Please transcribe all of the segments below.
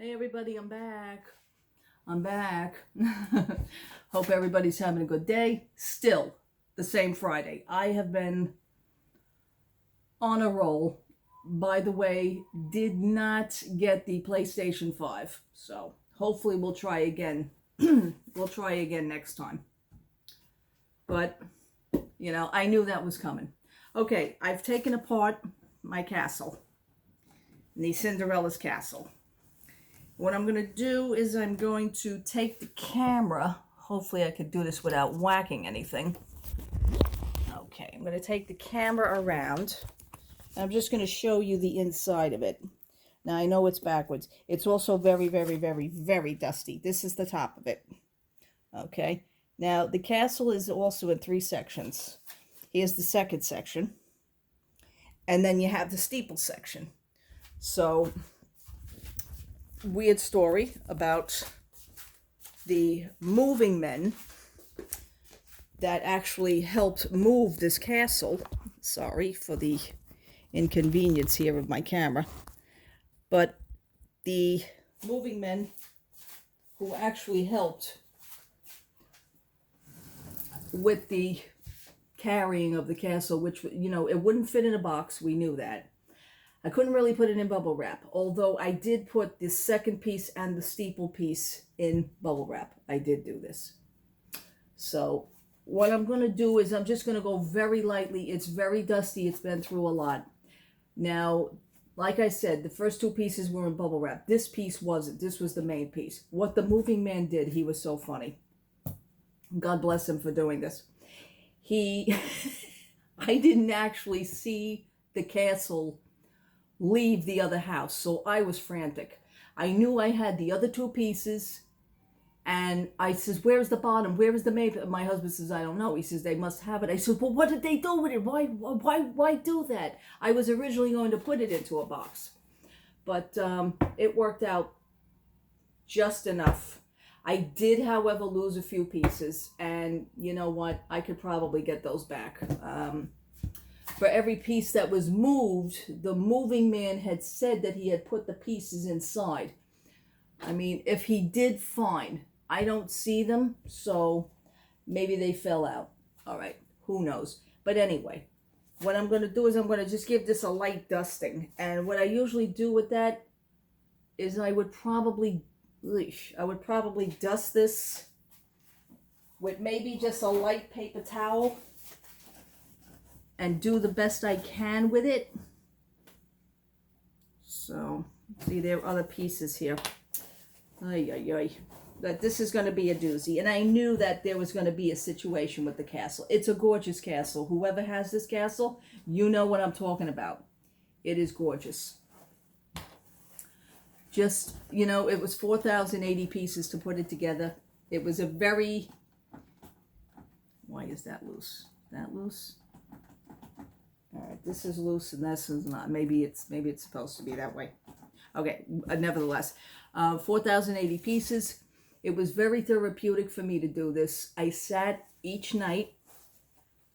Hey everybody, I'm back. I'm back. Hope everybody's having a good day. Still the same Friday. I have been on a roll. By the way, did not get the PlayStation 5. So hopefully we'll try again. We'll try again next time. But, I knew that was coming. Okay, I've taken apart my castle. The Cinderella's castle. What I'm going to do is I'm going to take the camera. Hopefully I could do this without whacking anything. Okay, I'm going to take the camera around. I'm just going to show you the inside of it. Now I know it's backwards. It's also very, very, very, very dusty. This is the top of it. Okay, now the castle is also in 3 sections. Here's the second section. And then you have the steeple section. So weird story about the moving men that actually helped move this castle. Sorry for the inconvenience here of my camera. But the moving men who actually helped with the carrying of the castle, which, it wouldn't fit in a box. We knew that. I couldn't really put it in bubble wrap, although I did put the second piece and the steeple piece in bubble wrap. I did do this. So what I'm going to do is I'm just going to go very lightly. It's very dusty. It's been through a lot. Now, like I said, the first 2 pieces were in bubble wrap. This piece wasn't. This was the main piece. What the moving man did, he was so funny. God bless him for doing this. I didn't actually see the castle leave the other house, so I was frantic. I knew I had the other 2 pieces, and I says, where's the bottom? Where is the maple? My husband says, I don't know. He says, they must have it. I said, well, what did they do with it? Why do that? I was originally going to put it into a box, but it worked out just enough. I did, however, lose a few pieces, and you know what? I could probably get those back. For every piece that was moved, the moving man had said that he had put the pieces inside. I mean, if he did, fine. I don't see them, so maybe they fell out. All right, who knows? But anyway, what I'm going to do is I'm going to just give this a light dusting. And what I usually do with that is I would probably dust this with maybe just a light paper towel and do the best I can with it. So, see, there are other pieces here. That this is going to be a doozy. And I knew that there was going to be a situation with the castle. It's a gorgeous castle. Whoever has this castle, you know what I'm talking about. It is gorgeous. Just, it was 4,080 pieces to put it together. It was a very... Why is that loose? That loose? All right, this is loose and this is not. Maybe it's supposed to be that way. Okay, nevertheless, 4,080 pieces. It was very therapeutic for me to do this. I sat each night,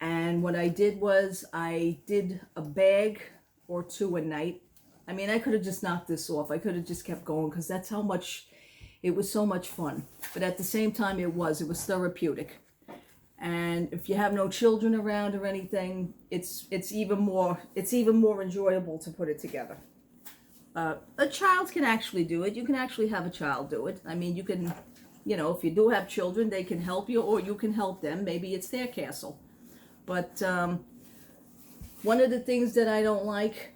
and what I did was I did a bag or 2 a night. I mean, I could have just knocked this off. I could have just kept going because that's how much, it was so much fun. But at the same time, it was therapeutic. And if you have no children around or anything, it's even more enjoyable to put it together. A child can actually do it. You can actually have a child do it. I mean, you can, if you do have children, they can help you, or you can help them. Maybe it's their castle. But one of the things that I don't like,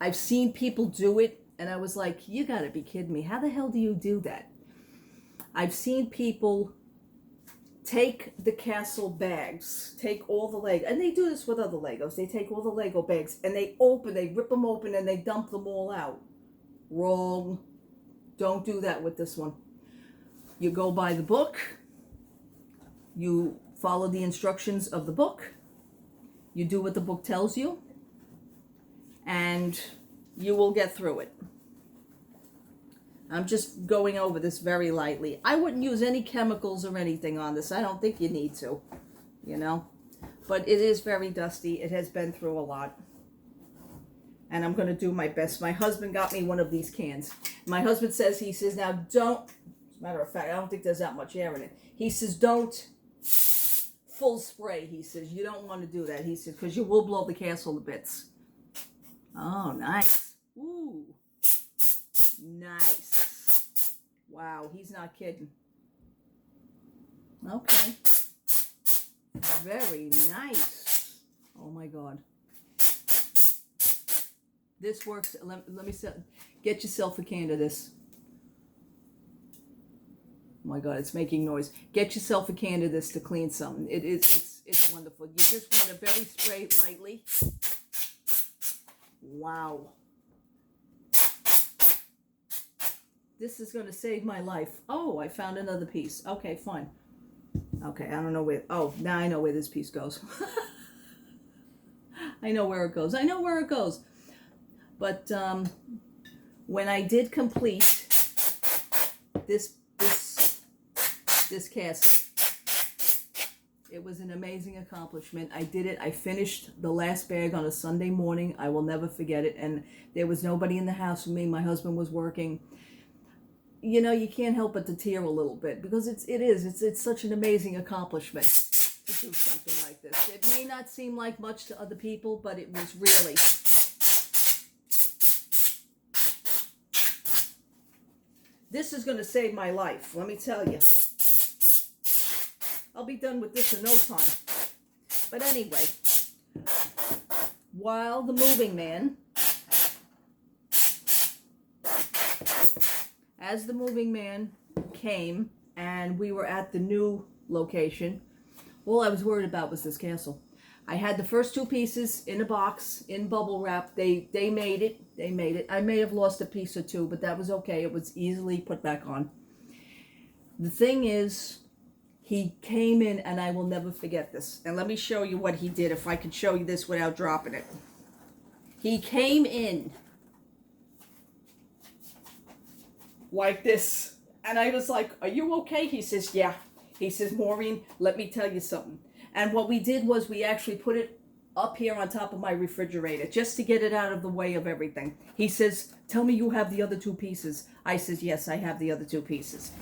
I've seen people do it, and I was like, you gotta be kidding me. How the hell do you do that? I've seen people take the castle bags, take all the Lego, and they do this with other Legos. They take all the Lego bags and they rip them open and they dump them all out. Wrong. Don't do that with this one. You go by the book. You follow the instructions of the book. You do what the book tells you. And you will get through it. I'm just going over this very lightly. I wouldn't use any chemicals or anything on this. I don't think you need to, But it is very dusty. It has been through a lot. and I'm going to do my best. My husband got me one of these cans. My husband says, he says, now don't, as a matter of fact, I don't think there's that much air in it. He says, don't full spray. He says, you don't want to do that. He says, because you will blow the castle to bits. Oh, nice. Ooh. Nice. Wow, he's not kidding. Okay. Very nice. Oh my God. This works. Let me get yourself a can of this. Oh my God, it's making noise. Get yourself a can of this to clean something. It's wonderful. You just want to very spray lightly. Wow. This is going to save my life. Oh, I found another piece. Okay, fine. Okay, I don't know where. Oh, now I know where this piece goes. I know where it goes. I know where it goes. But when I did complete this castle, it was an amazing accomplishment. I did it. I finished the last bag on a Sunday morning. I will never forget it. And there was nobody in the house with me. My husband was working. You know, you can't help but to tear a little bit because it's such an amazing accomplishment to do something like this. It may not seem like much to other people, but it was really. This is going to save my life, let me tell you. I'll be done with this in no time. But anyway, while the moving man, as the moving man came and we were at the new location, all I was worried about was this castle. I had the first two pieces in a box, in bubble wrap. They made it. They made it. I may have lost a piece or two, but that was okay. It was easily put back on. The thing is, he came in, and I will never forget this. And let me show you what he did, if I could show you this without dropping it. He came in like this. And I was like, are you okay? He says, yeah. He says, Maureen, let me tell you something. And what we did was we actually put it up here on top of my refrigerator just to get it out of the way of everything. He says, tell me you have the other two pieces. I says, yes, I have the other two pieces.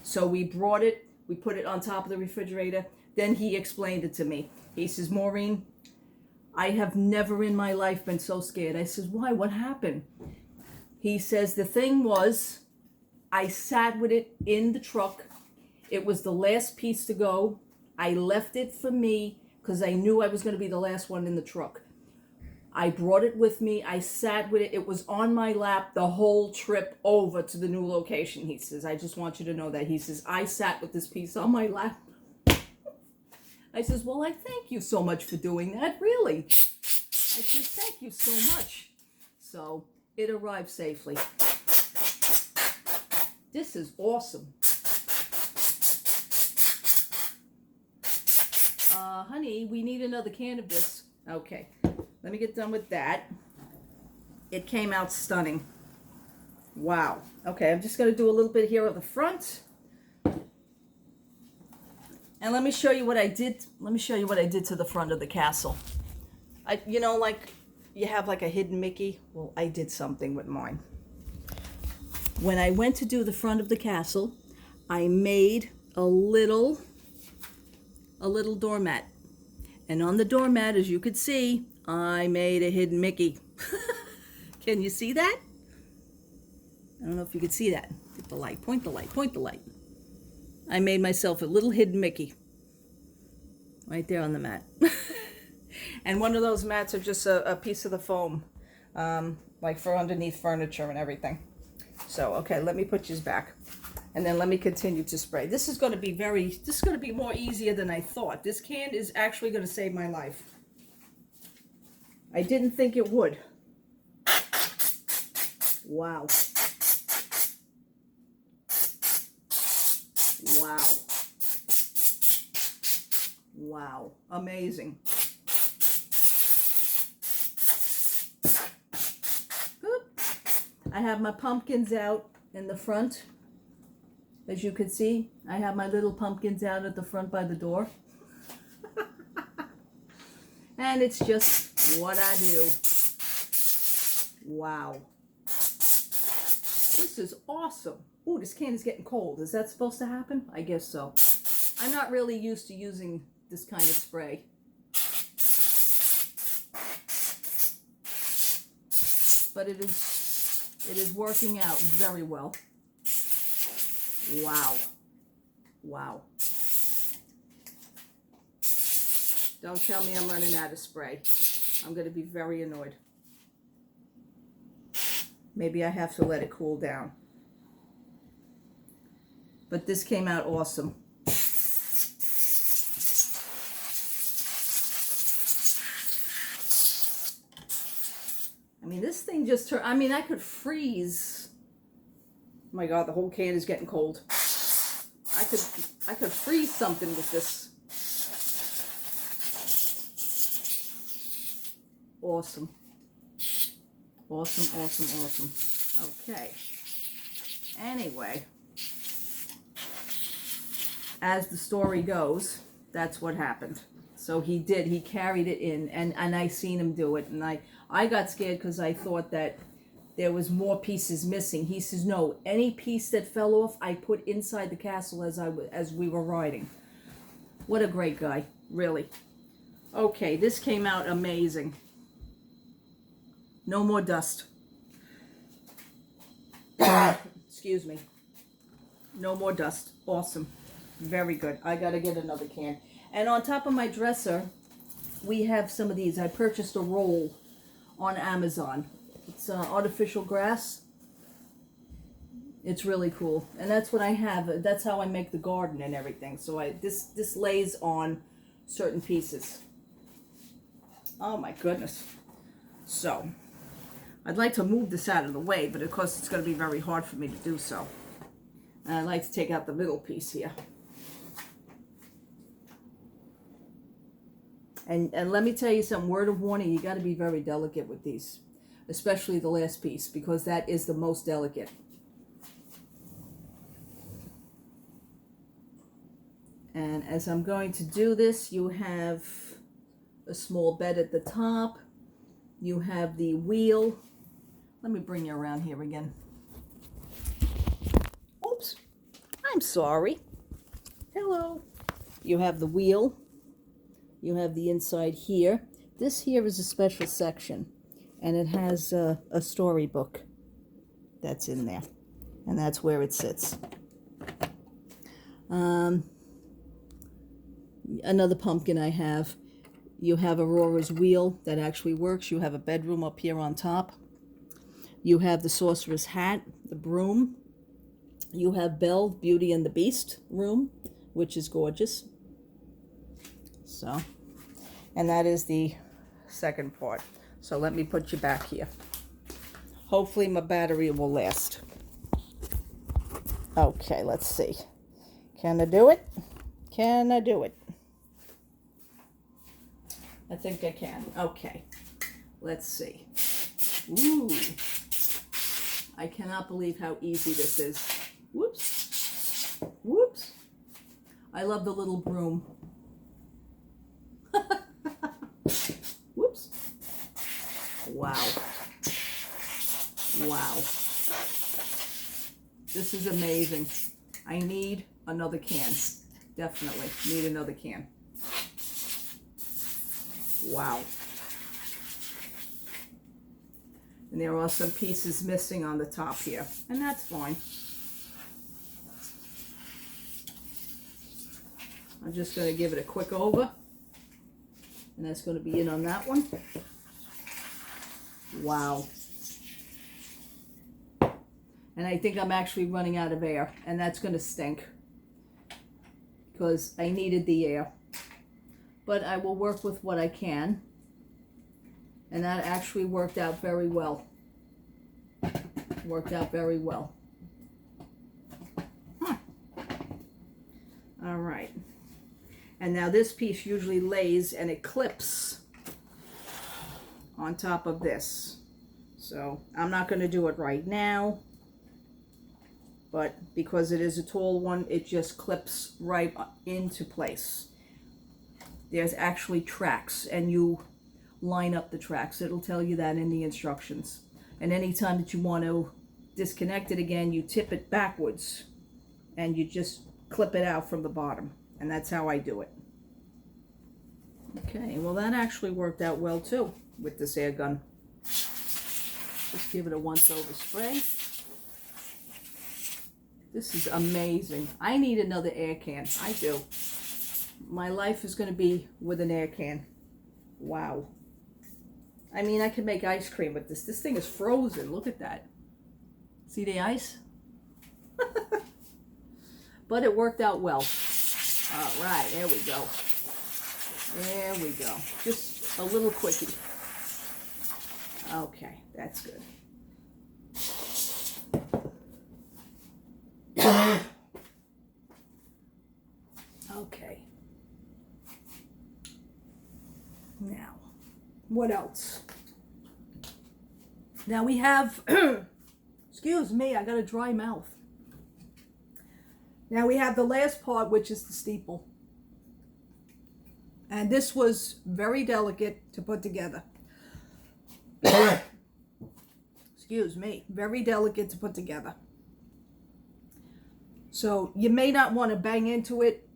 So we brought it, we put it on top of the refrigerator. Then he explained it to me. He says, Maureen, I have never in my life been so scared. I says, why? What happened? He says, the thing was, I sat with it in the truck. It was the last piece to go. I left it for me because I knew I was going to be the last one in the truck. I brought it with me. I sat with it. It was on my lap the whole trip over to the new location. He says, I just want you to know that. He says, I sat with this piece on my lap. I says, well, I thank you so much for doing that, really. I says, thank you so much. So it arrived safely. This is awesome. Honey, we need another can of this. Okay, let me get done with that. It came out stunning. Wow. Okay, I'm just going to do a little bit here at the front. And let me show you what I did. Let me show you what I did to the front of the castle. You know, like you have like a hidden Mickey? Well, I did something with mine. When I went to do the front of the castle, I made a little doormat. And on the doormat, as you could see, I made a hidden Mickey. Can you see that? I don't know if you could see that. Get the light, point the light, point the light. I made myself a little hidden Mickey. Right there on the mat. And one of those mats are just a piece of the foam. Like for underneath furniture and everything. So, okay, let me put yours back. And then let me continue to spray. This is going to be more easier than I thought. This can is actually going to save my life. I didn't think it would. Wow. Wow. Wow. Amazing. Oop. I have my pumpkins out in the front. As you can see, I have my little pumpkins out at the front by the door. And it's just what I do. Wow. This is awesome. Ooh, this can is getting cold. Is that supposed to happen? I guess so. I'm not really used to using this kind of spray. But it is working out very well. Wow. Wow. Don't tell me I'm running out of spray. I'm going to be very annoyed. Maybe I have to let it cool down. But this came out awesome. I mean, this thing just turned, I mean, I could freeze. Oh my God, the whole can is getting cold. I could freeze something with this. Awesome. Awesome, awesome, awesome. Okay. Anyway, as the story goes, that's what happened. So he carried it in, and I seen him do it, and I got scared because I thought that there was more pieces missing. He says, no, any piece that fell off, I put inside the castle as we were riding. What a great guy, really. Okay, this came out amazing. No more dust. Excuse me. No more dust. Awesome. Very good. I gotta get another can. And on top of my dresser, we have some of these. I purchased a roll on Amazon. It's artificial grass. It's really cool. And that's what I have. That's how I make the garden and everything. So this lays on certain pieces. Oh my goodness. So I'd like to move this out of the way, but of course it's going to be very hard for me to do so. And I'd like to take out the middle piece here. And let me tell you some word of warning, you got to be very delicate with these, especially the last piece, because that is the most delicate. And as I'm going to do this, you have a small bed at the top. You have the wheel. Let me bring you around here again. Oops, I'm sorry. Hello. You have the wheel. You have the inside here. This here is a special section, and it has a storybook that's in there, and that's where it sits. Another pumpkin I have. You have Aurora's wheel that actually works. You have a bedroom up here on top. You have the sorcerer's hat, the broom. You have Belle, Beauty and the Beast room, which is gorgeous. So, and that is the second part. So let me put you back here. Hopefully my battery will last. Okay, let's see. Can I do it? Can I do it? I think I can. Okay. Let's see. Ooh. I cannot believe how easy this is. Whoops. Whoops. I love the little broom. Whoops. Wow. Wow. This is amazing. I need another can. Definitely need another can. Wow. And there are some pieces missing on the top here, and that's fine. I'm just going to give it a quick over, and that's going to be in on that one. Wow. And I think I'm actually running out of air, and that's going to stink because I needed the air. But I will work with what I can. And that actually worked out very well. Worked out very well. Huh. All right. And now this piece usually lays and it clips on top of this. So I'm not going to do it right now. But because it is a tall one, it just clips right into place. There's actually tracks, and you line up the tracks. It'll tell you that in the instructions. And anytime that you want to disconnect it again, you tip it backwards and you just clip it out from the bottom. And that's how I do it. Okay, well that actually worked out well too with this air gun. Just give it a once over spray. This is amazing. I need another air can. I do. My life is going to be with an air can. Wow. I mean, I could make ice cream with this. This thing is frozen. Look at that. See the ice? But it worked out well. All right, there we go. There we go. Just a little quickie. Okay, that's good. Okay. Now, what else? Now we have, excuse me, I got a dry mouth. Now we have the last part, which is the steeple. And this was very delicate to put together. Excuse me, very delicate to put together. So you may not want to bang into it.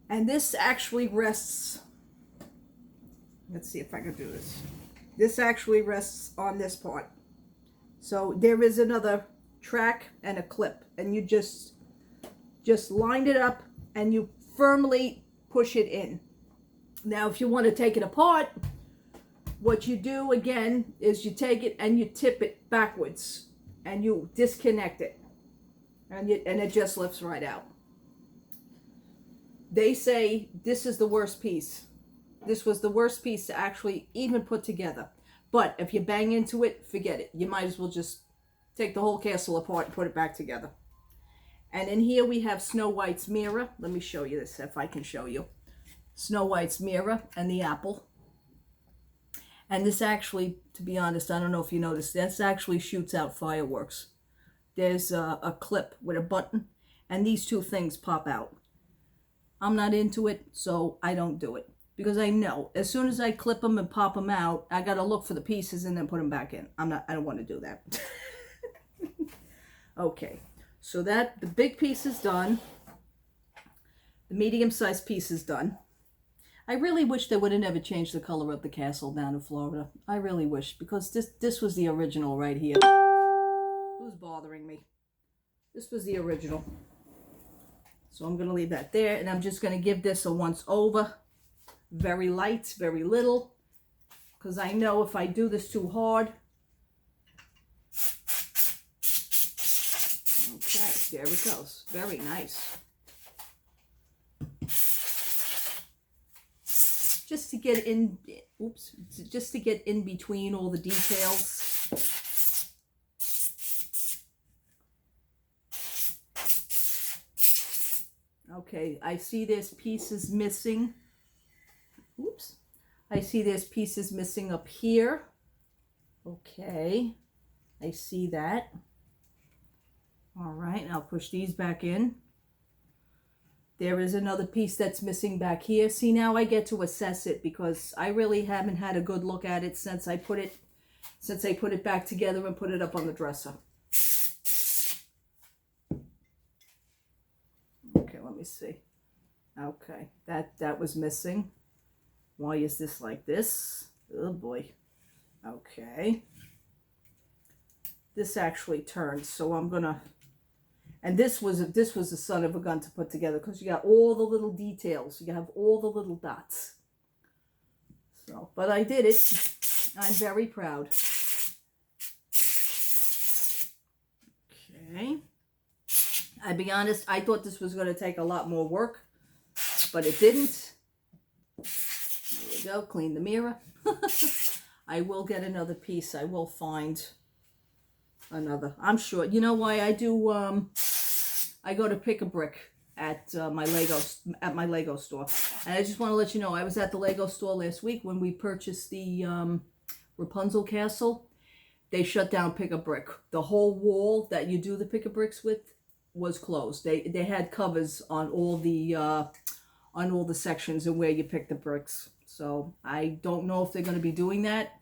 And this actually rests, let's see if I can do this. This actually rests on this part. So there is another track and a clip. And you just line it up and you firmly push it in. Now, if you want to take it apart, what you do again is you take it and you tip it backwards and you disconnect it. And it just lifts right out. They say this is the worst piece. This was the worst piece to actually even put together. But if you bang into it, forget it. You might as well just take the whole castle apart and put it back together. And in here we have Snow White's mirror. Let me show you this if I can show you. Snow White's mirror and the apple. And this actually, to be honest, I don't know if you noticed, this actually shoots out fireworks. There's a clip with a button, and these two things pop out. I'm not into it, so I don't do it. Because I know, as soon as I clip them and pop them out, I gotta look for the pieces and then put them back in. I don't want to do that. Okay, so the big piece is done. The medium-sized piece is done. I really wish they would have never changed the color of the castle down in Florida. I really wish, because this was the original right here. Who's bothering me? This was the original. So I'm going to leave that there, and I'm just going to give this a once over. Very light, very little, because I know if I do this too hard. Okay, there it goes. Very nice. Just to get in, oops, just to get in between all the details. Okay, I see there's pieces missing. Oops. I see there's pieces missing up here. Okay, I see that. All right, I'll push these back in. There is another piece that's missing back here. See, now I get to assess it because I really haven't had a good look at it since I put it back together and put it up on the dresser. Okay, let me see. Okay, that was missing. Why is this like this? Oh boy. Okay. This actually turns, so I'm gonna. And this was a son of a gun to put together because you got all the little details. You have all the little dots. So, but I did it. I'm very proud. Okay. I'll be honest, I thought this was going to take a lot more work, but it didn't. There we go. Clean the mirror. I will get another piece. I will find another. I'm sure. You know why I do? I go to Pick a Brick at my Lego store, and I just want to let you know I was at the Lego store last week when we purchased the Rapunzel castle. They shut down Pick a Brick. The whole wall that you do the Pick a Bricks with was closed. They had covers on all the sections and where you pick the bricks. So I don't know if they're going to be doing that.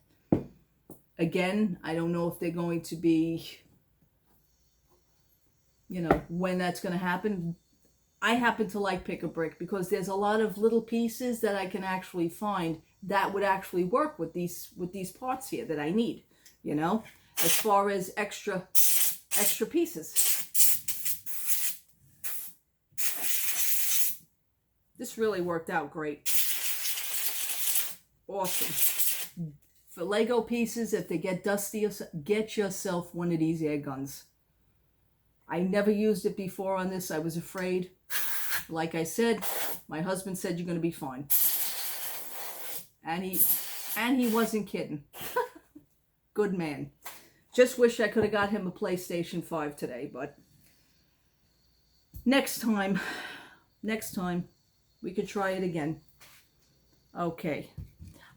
Again, I don't know if they're going to be, you know, when that's going to happen. I happen to like Pick-a-Brick because there's a lot of little pieces that I can actually find that would actually work with these parts here that I need, you know, as far as extra pieces. This really worked out great. Awesome. For Lego pieces, if they get dusty, get yourself one of these air guns. I never used it before on this. I was afraid. Like I said, my husband said you're going to be fine. And he wasn't kidding. Good man. Just wish I could have got him a PlayStation 5 today, but next time we could try it again. Okay.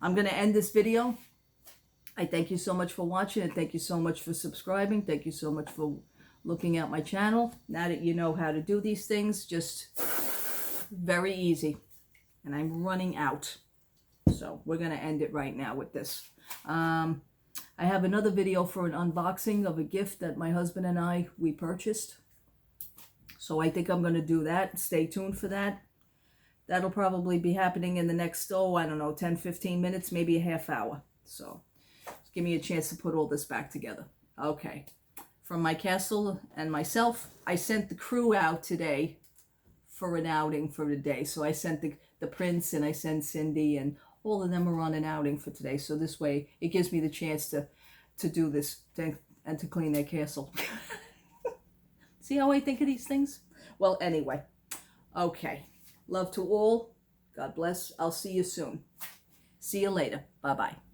I'm going to end this video. I thank you so much for watching, and thank you so much for subscribing. Thank you so much for looking at my channel. Now that you know how to do these things, just very easy. And I'm running out. So we're going to end it right now with this. I have another video for an unboxing of a gift that my husband and we purchased. So I think I'm going to do that. Stay tuned for that. That'll probably be happening in the next, I don't know, 10, 15 minutes, maybe a half hour. So just give me a chance to put all this back together. Okay. From my castle and myself, I sent the crew out today for an outing for the day. So I sent the prince and I sent Cindy, and all of them are on an outing for today. So this way it gives me the chance to do this and to clean their castle. See how I think of these things? Well, anyway. Okay. Love to all. God bless. I'll see you soon. See you later. Bye-bye.